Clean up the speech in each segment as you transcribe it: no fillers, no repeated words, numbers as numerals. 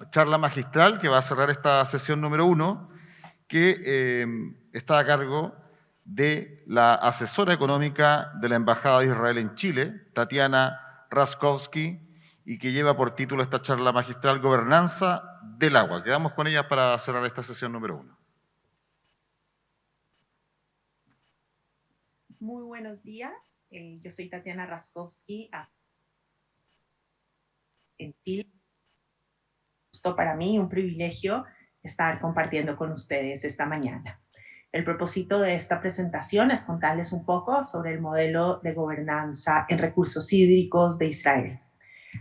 charla magistral que va a cerrar esta sesión número 1, que está a cargo de la asesora económica de la Embajada de Israel en Chile, Tatiana Raskowski, y que lleva por título esta charla magistral Gobernanza del Agua. Quedamos con ella para cerrar esta sesión número 1. Muy buenos días, yo soy Tatiana Raskowski en Chile. Esto para mí un privilegio estar compartiendo con ustedes esta mañana. El propósito de esta presentación es contarles un poco sobre el modelo de gobernanza en recursos hídricos de Israel.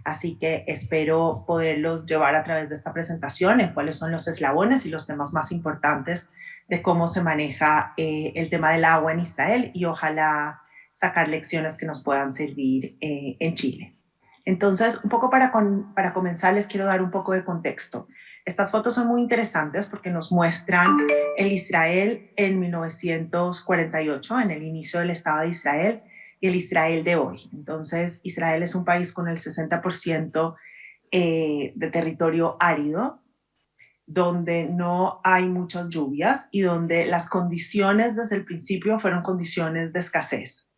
Así que espero poderlos llevar a través de esta presentación en cuáles son los eslabones y los temas más importantes de cómo se maneja el tema del agua en Israel y ojalá sacar lecciones que nos puedan servir en Chile. Entonces, un poco para comenzar les quiero dar un poco de contexto. Estas fotos son muy interesantes porque nos muestran el Israel en 1948, en el inicio del Estado de Israel, y el Israel de hoy. Entonces, Israel es un país con el 60% de territorio árido, donde no hay muchas lluvias y donde las condiciones desde el principio fueron condiciones de escasez.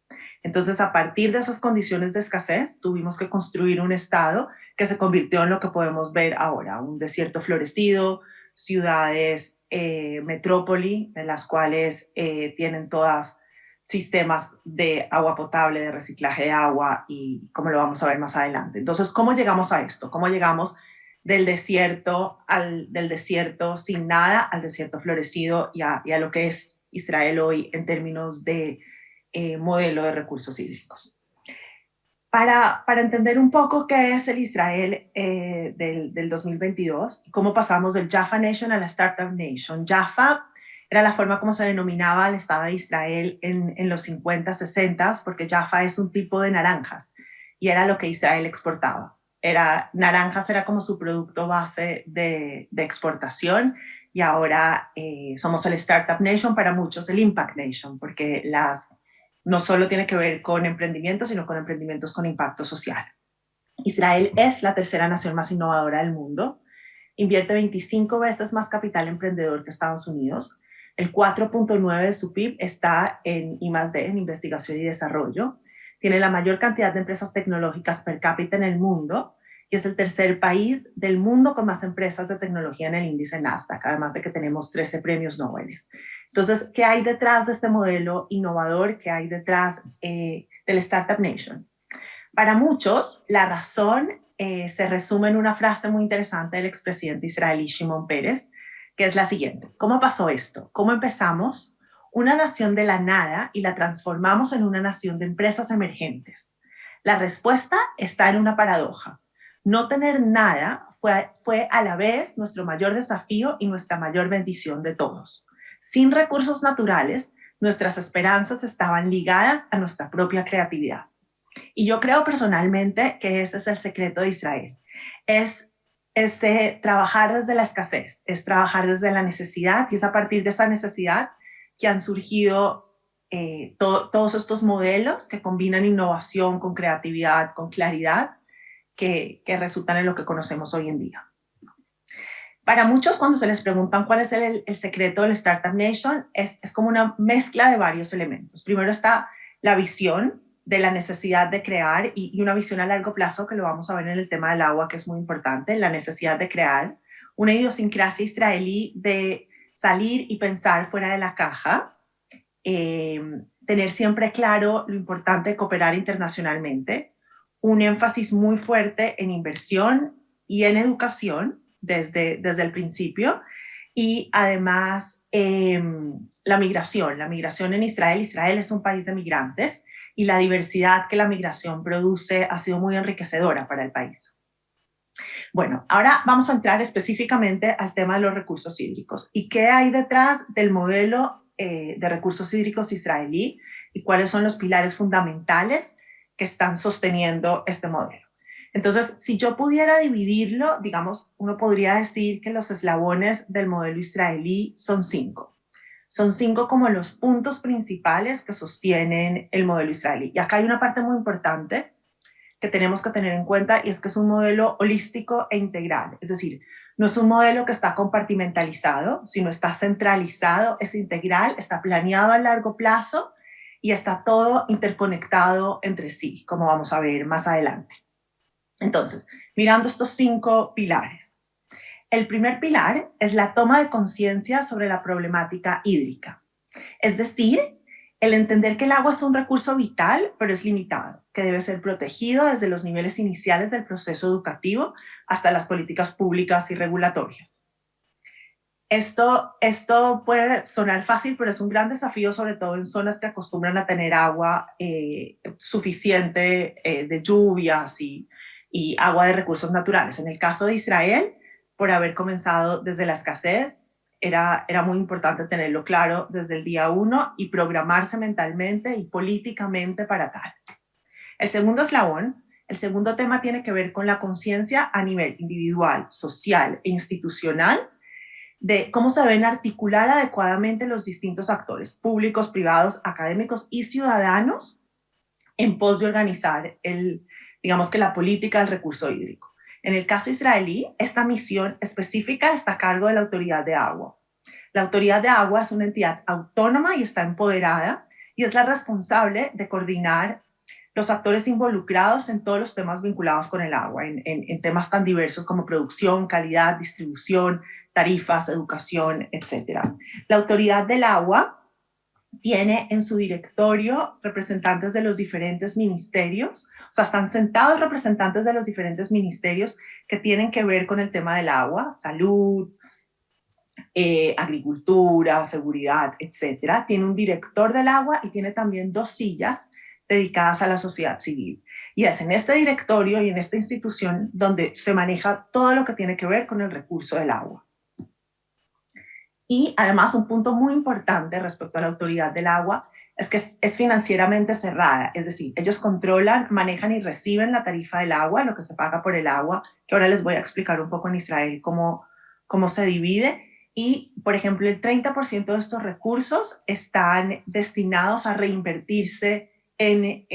Entonces, a partir de esas condiciones de escasez, tuvimos que construir un estado que se convirtió en lo que podemos ver ahora, un desierto florecido, ciudades, metrópoli, en las cuales tienen todas sistemas de agua potable, de reciclaje de agua y como lo vamos a ver más adelante. Entonces, ¿cómo llegamos a esto? ¿Cómo llegamos del desierto sin nada al desierto florecido y a lo que es Israel hoy en términos de modelo de recursos hídricos? Para entender un poco qué es el Israel del 2022 y cómo pasamos del Jaffa Nation a la Startup Nation. Jaffa era la forma como se denominaba el Estado de Israel en los 50, 60, porque Jaffa es un tipo de naranjas y era lo que Israel exportaba. Naranjas era como su producto base de exportación y ahora somos el Startup Nation, para muchos el Impact Nation, porque no solo tiene que ver con emprendimientos, sino con emprendimientos con impacto social. Israel es la tercera nación más innovadora del mundo, invierte 25 veces más capital emprendedor que Estados Unidos, el 4.9 de su PIB está en I+D, en investigación y desarrollo, tiene la mayor cantidad de empresas tecnológicas per cápita en el mundo y es el tercer país del mundo con más empresas de tecnología en el índice Nasdaq, además de que tenemos 13 premios Nobel. Entonces, ¿qué hay detrás de este modelo innovador? ¿Qué hay detrás del Startup Nation? Para muchos, la razón se resume en una frase muy interesante del expresidente israelí Shimon Peres, que es la siguiente: ¿cómo pasó esto? ¿Cómo empezamos una nación de la nada y la transformamos en una nación de empresas emergentes? La respuesta está en una paradoja. No tener nada fue a la vez nuestro mayor desafío y nuestra mayor bendición de todos. Sin recursos naturales, nuestras esperanzas estaban ligadas a nuestra propia creatividad. Y yo creo personalmente que ese es el secreto de Israel. Es trabajar desde la escasez, es trabajar desde la necesidad, y es a partir de esa necesidad que han surgido todos estos modelos que combinan innovación con creatividad, con claridad, que resultan en lo que conocemos hoy en día. Para muchos, cuando se les preguntan cuál es el secreto del Startup Nation, es como una mezcla de varios elementos. Primero está la visión de la necesidad de crear y una visión a largo plazo, que lo vamos a ver en el tema del agua, que es muy importante, la necesidad de crear, una idiosincrasia israelí de salir y pensar fuera de la caja, tener siempre claro lo importante de cooperar internacionalmente, un énfasis muy fuerte en inversión y en educación desde el principio, y además la migración en Israel. Israel es un país de migrantes y la diversidad que la migración produce ha sido muy enriquecedora para el país. Bueno, ahora vamos a entrar específicamente al tema de los recursos hídricos y qué hay detrás del modelo de recursos hídricos israelí y cuáles son los pilares fundamentales que están sosteniendo este modelo. Entonces, si yo pudiera dividirlo, digamos, uno podría decir que los eslabones del modelo israelí son 5. Son 5 como los puntos principales que sostienen el modelo israelí. Y acá hay una parte muy importante que tenemos que tener en cuenta, y es que es un modelo holístico e integral. Es decir, No es un modelo que está compartimentalizado, sino está centralizado, es integral, está planeado a largo plazo y está todo interconectado entre sí, como vamos a ver más adelante. Entonces, mirando estos 5 pilares. El primer pilar es la toma de conciencia sobre la problemática hídrica. Es decir, el entender que el agua es un recurso vital, pero es limitado, que debe ser protegido desde los niveles iniciales del proceso educativo hasta las políticas públicas y regulatorias. Esto puede sonar fácil, pero es un gran desafío, sobre todo en zonas que acostumbran a tener agua suficiente de lluvias y agua de recursos naturales. En el caso de Israel, por haber comenzado desde la escasez, era muy importante tenerlo claro desde el día 1 y programarse mentalmente y políticamente para tal. El segundo eslabón, el segundo tema tiene que ver con la conciencia a nivel individual, social e institucional de cómo se deben articular adecuadamente los distintos actores públicos, privados, académicos y ciudadanos en pos de organizar digamos que la política del recurso hídrico. En el caso israelí, esta misión específica está a cargo de la Autoridad de Agua. La Autoridad de Agua es una entidad autónoma y está empoderada y es la responsable de coordinar los actores involucrados en todos los temas vinculados con el agua, en temas tan diversos como producción, calidad, distribución, tarifas, educación, etc. La Autoridad del Agua tiene en su directorio representantes de los diferentes ministerios, o sea, están sentados representantes de los diferentes ministerios que tienen que ver con el tema del agua, salud, agricultura, seguridad, etc. Tiene un director del agua y tiene también 2 sillas dedicadas a la sociedad civil. Y es en este directorio y en esta institución donde se maneja todo lo que tiene que ver con el recurso del agua. Y además un punto muy importante respecto a la Autoridad del Agua es que es financieramente cerrada, es decir, ellos controlan, manejan y reciben la tarifa del agua, lo que se paga por el agua, que ahora les voy a explicar un poco en Israel cómo se divide. Y, por ejemplo, el 30% de estos recursos están destinados a reinvertirse en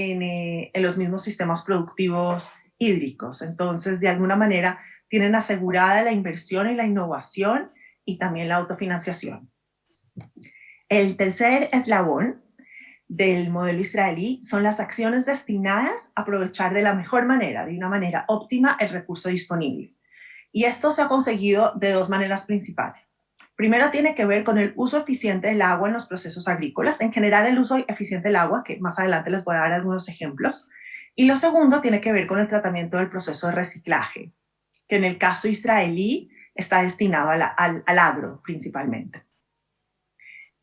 los mismos sistemas productivos hídricos. Entonces, de alguna manera, tienen asegurada la inversión y la innovación y también la autofinanciación. El tercer eslabón del modelo israelí son las acciones destinadas a aprovechar de la mejor manera, de una manera óptima, el recurso disponible. Y esto se ha conseguido de 2 maneras principales. Primero tiene que ver con el uso eficiente del agua en los procesos agrícolas, en general el uso eficiente del agua, que más adelante les voy a dar algunos ejemplos. Y lo segundo tiene que ver con el tratamiento del proceso de reciclaje, que en el caso israelí está destinado al agro principalmente.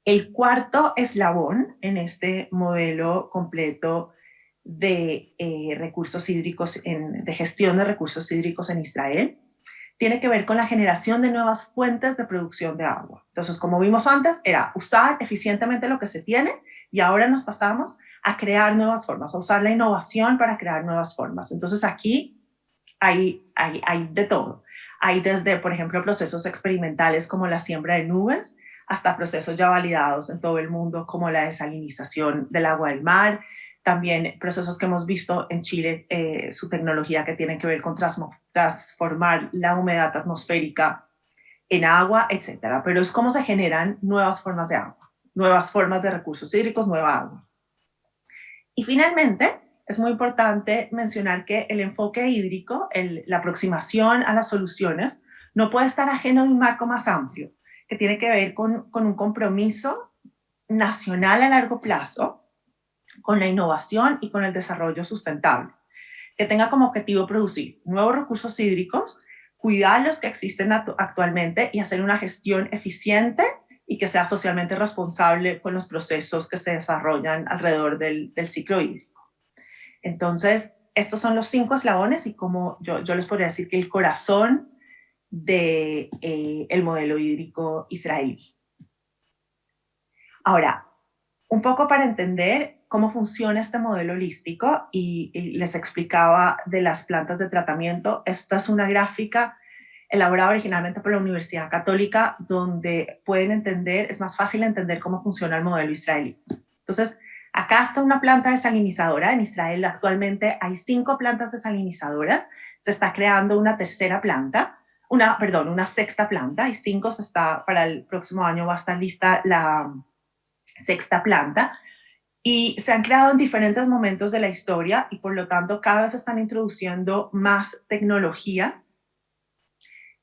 El cuarto eslabón en este modelo completo de recursos hídricos, de gestión de recursos hídricos en Israel, tiene que ver con la generación de nuevas fuentes de producción de agua. Entonces, como vimos antes, era usar eficientemente lo que se tiene y ahora nos pasamos a crear nuevas formas, a usar la innovación para crear nuevas formas. Entonces, aquí hay de todo. Hay desde, por ejemplo, procesos experimentales como la siembra de nubes, hasta procesos ya validados en todo el mundo como la desalinización del agua del mar, también procesos que hemos visto en Chile, su tecnología que tiene que ver con transformar la humedad atmosférica en agua, etc. Pero es cómo se generan nuevas formas de agua, nuevas formas de recursos hídricos, nueva agua. Y finalmente, es muy importante mencionar que el enfoque hídrico, la aproximación a las soluciones, no puede estar ajeno de un marco más amplio, que tiene que ver con un compromiso nacional a largo plazo, con la innovación y con el desarrollo sustentable, que tenga como objetivo producir nuevos recursos hídricos, cuidar los que existen actualmente y hacer una gestión eficiente y que sea socialmente responsable con los procesos que se desarrollan alrededor del ciclo hídrico. Entonces, estos son los 5 eslabones y como yo les podría decir que el corazón del modelo hídrico israelí. Ahora, un poco para entender cómo funciona este modelo holístico y les explicaba de las plantas de tratamiento. Esta es una gráfica elaborada originalmente por la Universidad Católica donde pueden entender, es más fácil entender cómo funciona el modelo israelí. Entonces, acá está una planta desalinizadora. En Israel actualmente hay 5 plantas desalinizadoras. Se está creando una tercera planta. una sexta planta, y 5 para el próximo año va a estar lista la sexta planta, y se han creado en diferentes momentos de la historia y por lo tanto cada vez están introduciendo más tecnología,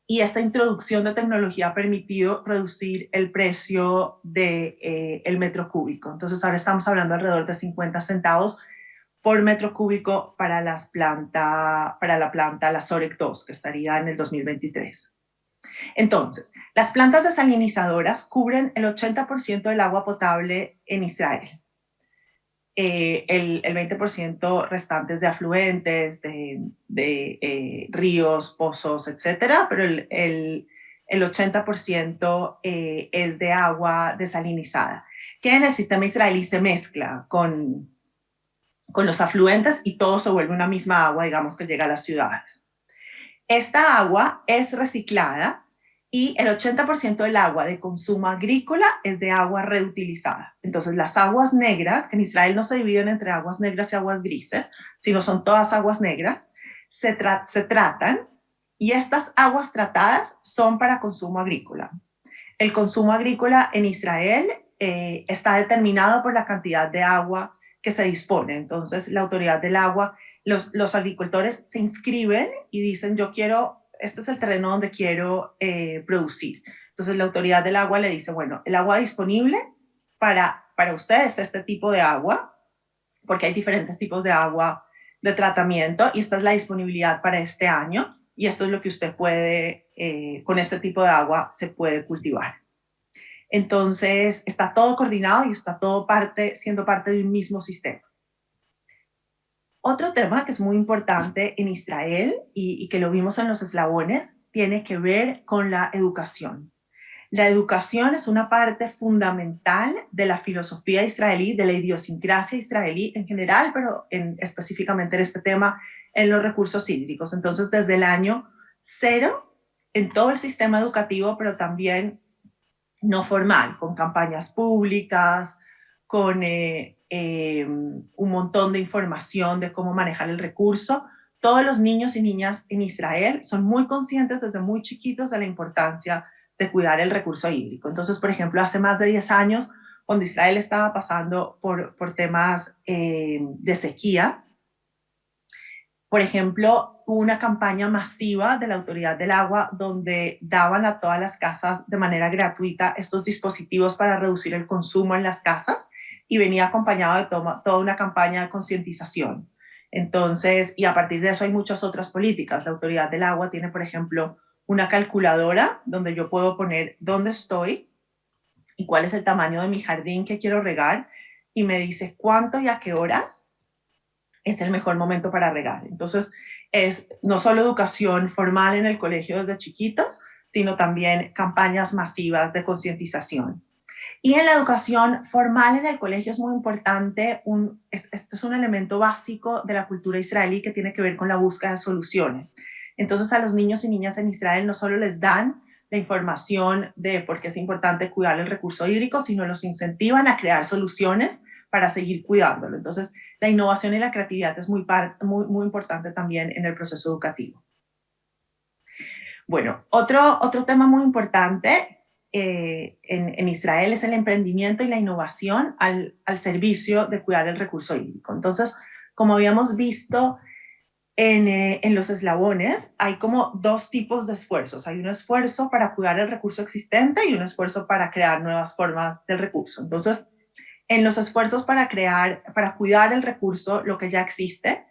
y esta introducción de tecnología ha permitido reducir el precio del el metro cúbico. Entonces ahora estamos hablando alrededor de 50 centavos por metro cúbico para la planta La Sorek 2, que estaría en el 2023. Entonces, las plantas desalinizadoras cubren el 80% del agua potable en Israel. El 20% restantes de afluentes, de ríos, pozos, etcétera, pero el 80% es de agua desalinizada, que en el sistema israelí se mezcla con los afluentes y todo se vuelve una misma agua, digamos, que llega a las ciudades. Esta agua es reciclada y el 80% del agua de consumo agrícola es de agua reutilizada. Entonces, las aguas negras, que en Israel no se dividen entre aguas negras y aguas grises, sino son todas aguas negras, se tratan, y estas aguas tratadas son para consumo agrícola. El consumo agrícola en Israel está determinado por la cantidad de agua que se dispone. Entonces, la autoridad del agua, los agricultores se inscriben y dicen, este es el terreno donde quiero producir. Entonces, la autoridad del agua le dice, bueno, el agua disponible para ustedes es este tipo de agua, porque hay diferentes tipos de agua de tratamiento, y esta es la disponibilidad para este año, y esto es lo que usted puede, con este tipo de agua se puede cultivar. Entonces, está todo coordinado y está todo siendo parte de un mismo sistema. Otro tema que es muy importante en Israel y que lo vimos en los eslabones tiene que ver con la educación. La educación es una parte fundamental de la filosofía israelí, de la idiosincrasia israelí en general, pero específicamente en este tema, en los recursos hídricos. Entonces, desde el año 0, en todo el sistema educativo, pero también no formal, con campañas públicas, con un montón de información de cómo manejar el recurso. Todos los niños y niñas en Israel son muy conscientes desde muy chiquitos de la importancia de cuidar el recurso hídrico. Entonces, por ejemplo, hace más de 10 años, cuando Israel estaba pasando por temas de sequía, por ejemplo, hubo una campaña masiva de la Autoridad del Agua donde daban a todas las casas de manera gratuita estos dispositivos para reducir el consumo en las casas, y venía acompañado de toda una campaña de concientización. Entonces, y a partir de eso hay muchas otras políticas. La Autoridad del Agua tiene, por ejemplo, una calculadora donde yo puedo poner dónde estoy y cuál es el tamaño de mi jardín que quiero regar, y me dice cuánto y a qué horas es el mejor momento para regar. Entonces, es no solo educación formal en el colegio desde chiquitos, sino también campañas masivas de concientización. Y en la educación formal en el colegio es muy importante, esto es un elemento básico de la cultura israelí que tiene que ver con la búsqueda de soluciones. Entonces, a los niños y niñas en Israel no solo les dan la información de por qué es importante cuidar el recurso hídrico, sino los incentivan a crear soluciones para seguir cuidándolo. Entonces, la innovación y la creatividad es muy importante también en el proceso educativo. Bueno, otro tema muy importante en Israel es el emprendimiento y la innovación al servicio de cuidar el recurso hídrico. Entonces, como habíamos visto en los eslabones, hay como dos tipos de esfuerzos. Hay un esfuerzo para cuidar el recurso existente y un esfuerzo para crear nuevas formas del recurso. Entonces, en los esfuerzos para cuidar el recurso, lo que ya existe,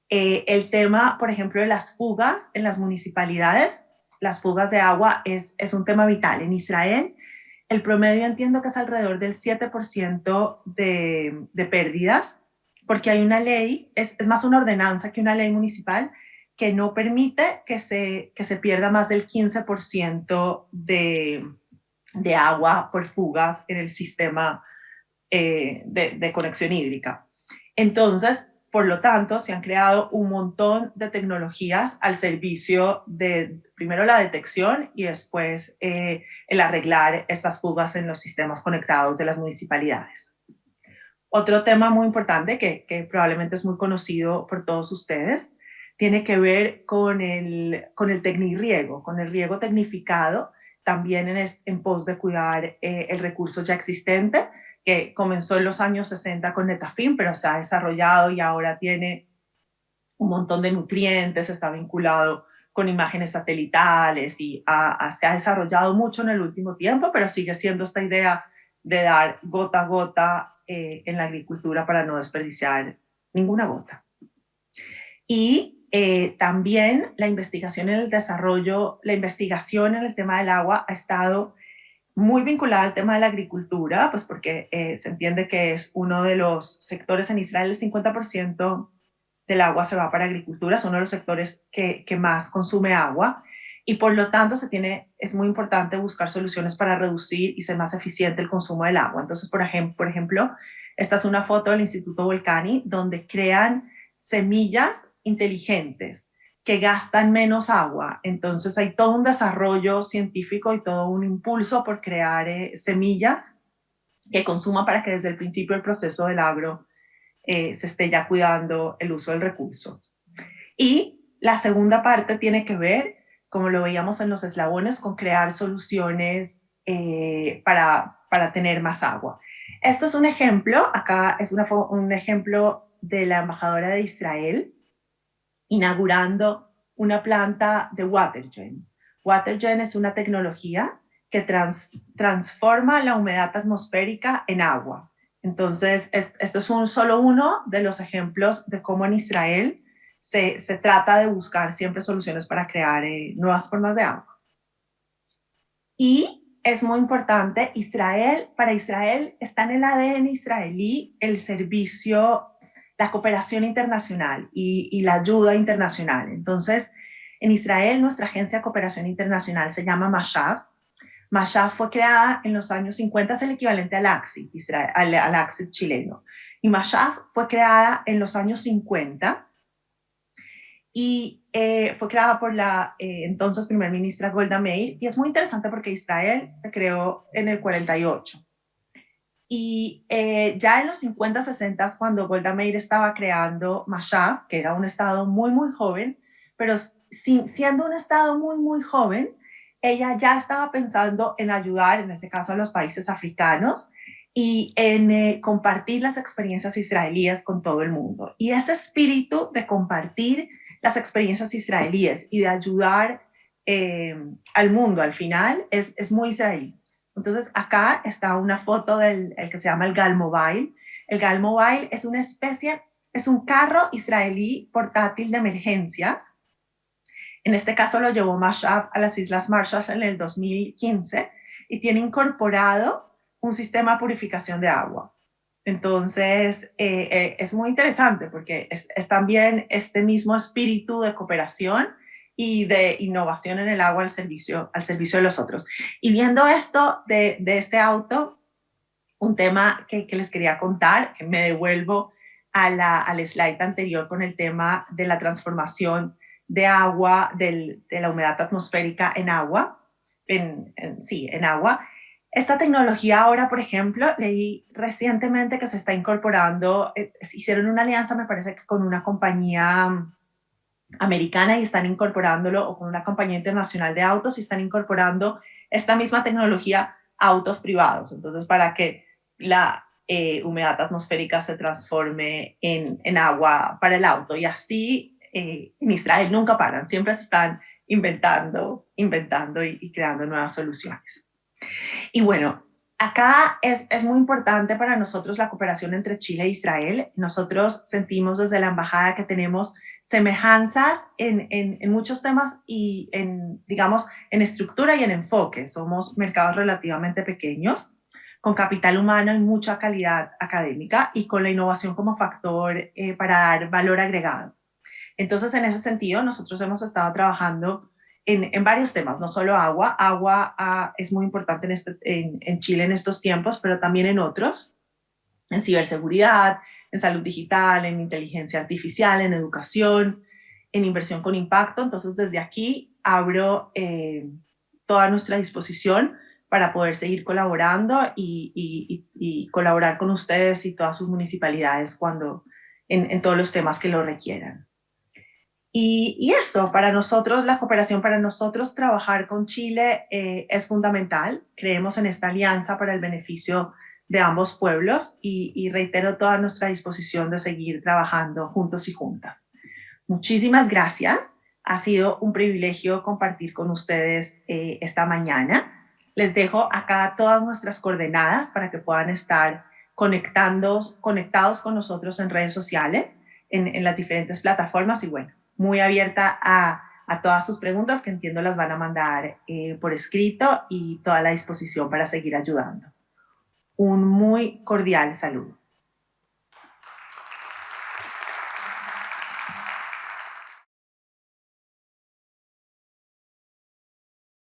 el tema, por ejemplo, de las fugas en las municipalidades, las fugas de agua es un tema vital. En Israel, el promedio entiendo que es alrededor del 7% de pérdidas, porque hay una ley, es más una ordenanza que una ley municipal, que no permite que se pierda más del 15% de agua por fugas en el sistema de conexión hídrica. Entonces, por lo tanto, se han creado un montón de tecnologías al servicio de, primero, la detección y después el arreglar estas fugas en los sistemas conectados de las municipalidades. Otro tema muy importante que probablemente es muy conocido por todos ustedes tiene que ver con el tecnirriego, con el riego tecnificado, también en pos de cuidar el recurso ya existente, que comenzó en los años 60 con Netafim, pero se ha desarrollado y ahora tiene un montón de nutrientes, está vinculado con imágenes satelitales y se ha desarrollado mucho en el último tiempo, pero sigue siendo esta idea de dar gota a gota en la agricultura para no desperdiciar ninguna gota. Y también la investigación en el desarrollo, la investigación en el tema del agua ha estado muy vinculada al tema de la agricultura, pues porque se entiende que es uno de los sectores en Israel, el 50% del agua se va para agricultura, es uno de los sectores que más consume agua y por lo tanto es muy importante buscar soluciones para reducir y ser más eficiente el consumo del agua. Entonces, por ejemplo, esta es una foto del Instituto Volcani donde crean semillas inteligentes que gastan menos agua. Entonces hay todo un desarrollo científico y todo un impulso por crear semillas que consuman para que desde el principio del proceso del agro se esté ya cuidando el uso del recurso. Y la segunda parte tiene que ver, como lo veíamos en los eslabones, con crear soluciones para tener más agua. Esto es un ejemplo, acá es un ejemplo de la embajadora de Israel inaugurando una planta de WaterGen. WaterGen es una tecnología que transforma la humedad atmosférica en agua. Entonces, esto es solo uno de los ejemplos de cómo en Israel se trata de buscar siempre soluciones para crear nuevas formas de agua. Y es muy importante, para Israel está en el ADN israelí el servicio, la cooperación internacional y la ayuda internacional. Entonces, en Israel nuestra agencia de cooperación internacional se llama Mashav. Mashav fue creada en los años 50, es el equivalente al ACSI, al ACSI chileno. Y Mashav fue creada en los años 50 y fue creada por la entonces primer ministra Golda Meir, y es muy interesante porque Israel se creó en el 48. Y ya en los 50, 60, cuando Golda Meir estaba creando Mashav, que era un estado muy, muy joven, pero siendo un estado muy, muy joven, ella ya estaba pensando en ayudar, en este caso a los países africanos, y en compartir las experiencias israelíes con todo el mundo. Y ese espíritu de compartir las experiencias israelíes y de ayudar al mundo al final es muy israelí. Entonces acá está una foto del que se llama el Gal Mobile. El Gal Mobile es una especie, es un carro israelí portátil de emergencias. En este caso lo llevó Mashav a las Islas Marshall en el 2015 y tiene incorporado un sistema de purificación de agua. Entonces, es muy interesante porque es también este mismo espíritu de cooperación y de innovación en el agua al servicio de los otros. Y viendo esto de este auto, un tema que les quería contar, que me devuelvo al slide anterior con el tema de la transformación de agua, de la humedad atmosférica en agua, en agua. Esta tecnología ahora, por ejemplo, leí recientemente que se está incorporando, hicieron una alianza, me parece que con una compañía americana y están incorporándolo, o con una compañía internacional de autos y están incorporando esta misma tecnología a autos privados. Entonces, para que la humedad atmosférica se transforme en agua para el auto. Y así en Israel nunca paran, siempre se están inventando y creando nuevas soluciones. Y bueno, acá es muy importante para nosotros la cooperación entre Chile e Israel. Nosotros sentimos desde la embajada que tenemos semejanzas en muchos temas y digamos, en estructura y en enfoque. Somos mercados relativamente pequeños, con capital humano y mucha calidad académica y con la innovación como factor para dar valor agregado. Entonces, en ese sentido, nosotros hemos estado trabajando en varios temas, no solo agua. Agua es muy importante en Chile en estos tiempos, pero también en otros, en ciberseguridad, en salud digital, en inteligencia artificial, en educación, en inversión con impacto. Entonces, desde aquí abro toda nuestra disposición para poder seguir colaborando y colaborar con ustedes y todas sus municipalidades en todos los temas que lo requieran. Y eso, para nosotros, la cooperación, para nosotros trabajar con Chile es fundamental. Creemos en esta alianza para el beneficio de ambos pueblos y reitero toda nuestra disposición de seguir trabajando juntos y juntas. Muchísimas gracias. Ha sido un privilegio compartir con ustedes esta mañana. Les dejo acá todas nuestras coordenadas para que puedan estar conectados con nosotros en redes sociales, en las diferentes plataformas y bueno, muy abierta a todas sus preguntas que entiendo las van a mandar por escrito y toda la disposición para seguir ayudando. Un muy cordial saludo.